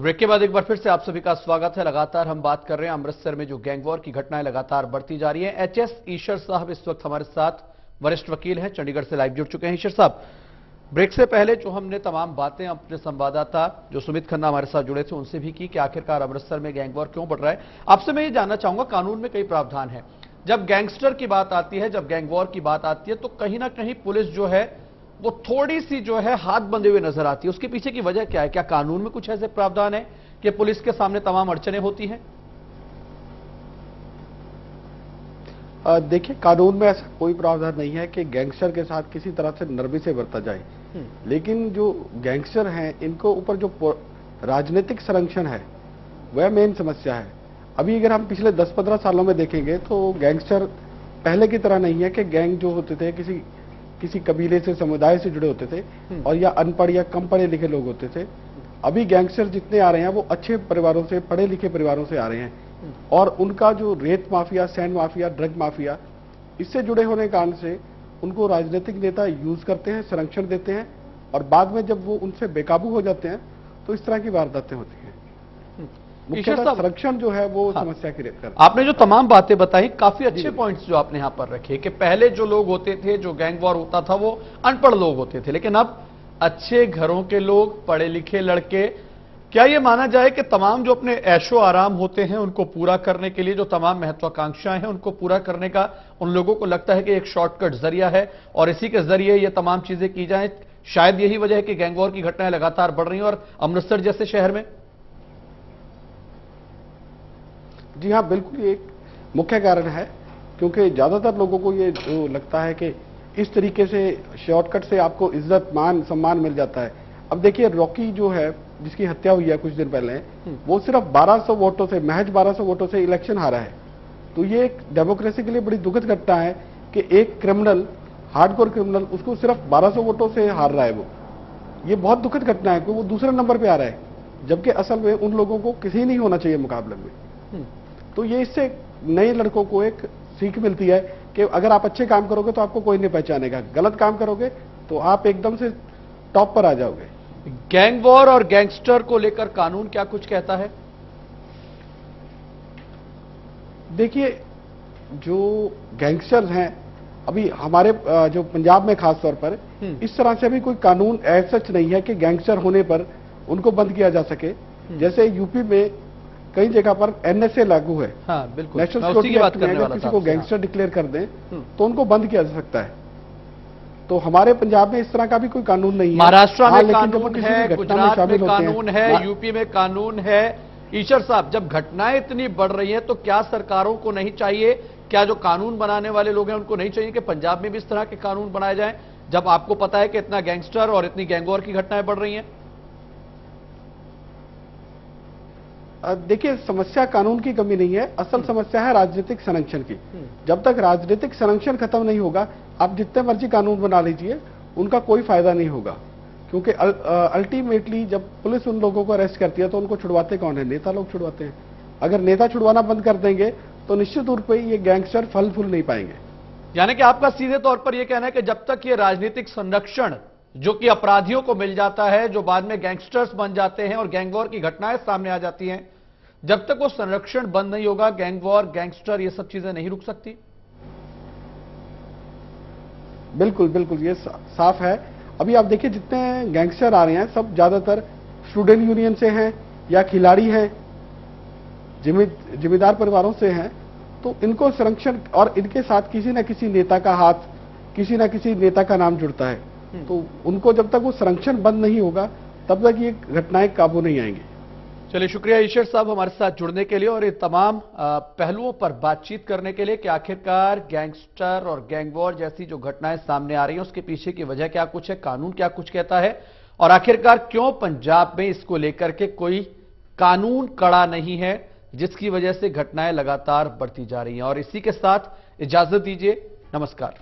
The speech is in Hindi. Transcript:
तो ब्रेक के बाद एक बार फिर से आप सभी का स्वागत है। लगातार हम बात कर रहे हैं अमृतसर में जो गैंग वॉर की घटनाएं लगातार बढ़ती जा रही हैं। एचएस ईश्वर साहब इस वक्त हमारे साथ वरिष्ठ वकील हैं, चंडीगढ़ से लाइव जुड़ चुके हैं। ईश्वर साहब, ब्रेक से पहले जो हमने तमाम बातें अपने संवाददाता जो सुमित खन्ना हमारे साथ जुड़े थे उनसे भी की कि आखिरकार अमृतसर में गैंग वॉर क्यों बढ़ रहा है। आपसे मैं ये जानना चाहूंगा, कानून में कई प्रावधान है, जब गैंगस्टर की बात आती है, जब गैंग वॉर की बात आती है, तो कहीं ना कहीं पुलिस जो है वो थोड़ी सी जो है हाथ बंधे हुए नजर आती है। उसके पीछे की वजह क्या है? क्या कानून में कुछ ऐसे प्रावधान है कि पुलिस के सामने तमाम अड़चने होती हैं? देखिए, कानून में ऐसा कोई प्रावधान नहीं है कि गैंगस्टर के साथ किसी तरह से नरमी से बरता जाए, लेकिन जो गैंगस्टर हैं इनको ऊपर जो राजनीतिक संरक्षण है वह मेन समस्या है। अभी अगर हम पिछले 10-15 सालों में देखेंगे तो गैंगस्टर पहले की तरह नहीं है कि गैंग जो होते थे किसी कबीले से, समुदाय से जुड़े होते थे और या अनपढ़ या कम पढ़े लिखे लोग होते थे। अभी गैंगस्टर जितने आ रहे हैं वो अच्छे परिवारों से, पढ़े लिखे परिवारों से आ रहे हैं और उनका जो रेत mafia, sand mafia, drug mafia, इससे जुड़े होने के कारण से उनको राजनीतिक नेता यूज करते हैं, संरक्षण देते हैं और बाद में जब वो उनसे बेकाबू हो जाते हैं तो इस तरह की वारदातें होती हैं। मुख्यतः संरक्षण जो है वो समस्या क्रिएट करता है। आपने जो तमाम बातें बताई, काफी अच्छे पॉइंट्स जो आपने यहां पर रखे कि पहले जो लोग होते थे, जो गैंग वॉर होता था, वो अनपढ़ लोग होते थे, लेकिन अब अच्छे घरों के लोग, पढ़े लिखे लड़के, क्या यह माना जाए कि तमाम जो अपने ऐशो आराम होते हैं उनको पूरा करने के लिए, जो तमाम महत्वाकांक्षाएं हैं उनको पूरा करने का उन लोगों को लगता है कि एक शॉर्टकट जरिया है और इसी के जरिए ये तमाम चीजें की जाएं? शायद यही वजह है कि गैंग वॉर की घटनाएं लगातार बढ़ रही हैं और अमृतसर जैसे शहर में। जी हाँ, बिल्कुल ये एक मुख्य कारण है, क्योंकि ज्यादातर लोगों को ये जो लगता है कि इस तरीके से शॉर्टकट से आपको इज्जत, मान, सम्मान मिल जाता है। अब देखिए, रॉकी जो है जिसकी हत्या हुई है कुछ दिन पहले, वो सिर्फ 1200 वोटों से, महज 1200 वोटों से इलेक्शन हारा है। तो ये एक डेमोक्रेसी के लिए बड़ी दुखद घटना है कि एक क्रिमिनल, हार्डकोर क्रिमिनल, उसको सिर्फ 1200 वोटों से हार रहा है। वो ये बहुत दुखद घटना है कि वो दूसरे नंबर पे आ रहा है, जबकि असल में उन लोगों को किसी नहीं होना चाहिए मुकाबले में। तो ये इससे नए लड़कों को एक सीख मिलती है कि अगर आप अच्छे काम करोगे तो आपको कोई नहीं पहचानेगा, गलत काम करोगे तो आप एकदम से टॉप पर आ जाओगे। गैंग वॉर और गैंगस्टर को लेकर कानून क्या कुछ कहता है? देखिए, जो गैंगस्टर्स हैं अभी हमारे जो पंजाब में खास तौर पर इस तरह से अभी कोई कानून ऐसा सच नहीं है कि गैंगस्टर होने पर उनको बंद किया जा सके। जैसे यूपी में कई जगह पर एनएसए लागू है, बिल्कुल, नेशनल सिक्योरिटी एक्ट में अगर किसी को गैंगस्टर डिक्लेयर कर दें तो उनको बंद किया जा सकता है। तो हमारे पंजाब में इस तरह का भी कोई कानून नहीं है। महाराष्ट्र में कानून है, गुजरात में कानून है, यूपी में कानून है। ईश्वर साहब, जब घटनाएं इतनी बढ़ रही हैं तो क्या सरकारों को नहीं चाहिए, क्या जो कानून बनाने वाले लोग हैं उनको नहीं चाहिए कि पंजाब में भी इस तरह के कानून बनाए जाएं, जब आपको पता है कि इतना गैंगस्टर और इतनी गैंग वॉर की घटनाएं बढ़ रही हैं? देखिए, समस्या कानून की कमी नहीं है, असल समस्या है राजनीतिक संरक्षण की। जब तक राजनीतिक संरक्षण खत्म नहीं होगा, आप जितने मर्जी कानून बना लीजिए, उनका कोई फायदा नहीं होगा। क्योंकि अल्टीमेटली जब पुलिस उन लोगों को अरेस्ट करती है तो उनको छुड़वाते कौन है? नेता लोग छुड़वाते हैं। अगर नेता छुड़वाना बंद कर देंगे तो निश्चित रूप से ये गैंगस्टर फल फूल नहीं पाएंगे। यानी कि आपका सीधे तौर पर यह कहना है कि जब तक ये राजनीतिक संरक्षण जो कि अपराधियों को मिल जाता है, जो बाद में गैंगस्टर्स बन जाते हैं और गैंग वॉर की घटनाएं सामने आ जाती हैं, जब तक वो संरक्षण बंद नहीं होगा, गैंग वॉर, गैंगस्टर, ये सब चीजें नहीं रुक सकती। बिल्कुल बिल्कुल, ये साफ है। अभी आप देखिए, जितने गैंगस्टर आ रहे हैं सब ज्यादातर स्टूडेंट यूनियन से हैं या खिलाड़ी हैं, जिम्मेदार परिवारों से हैं। तो इनको संरक्षण, और इनके साथ किसी न किसी नेता का हाथ, किसी न किसी नेता का नाम जुड़ता है। तो उनको जब तक वो संरक्षण बंद नहीं होगा तब तक ये घटनाएं काबू नहीं आएंगी। चलिए, शुक्रिया ईश्वर साहब हमारे साथ जुड़ने के लिए और ये तमाम पहलुओं पर बातचीत करने के लिए कि आखिरकार गैंगस्टर और गैंग वॉर जैसी जो घटनाएं सामने आ रही हैं उसके पीछे की वजह क्या कुछ है, कानून क्या कुछ कहता है और आखिरकार क्यों पंजाब में इसको लेकर के कोई कानून कड़ा नहीं है, जिसकी वजह से घटनाएं लगातार बढ़ती जा रही हैं। और इसी के साथ इजाजत दीजिए, नमस्कार।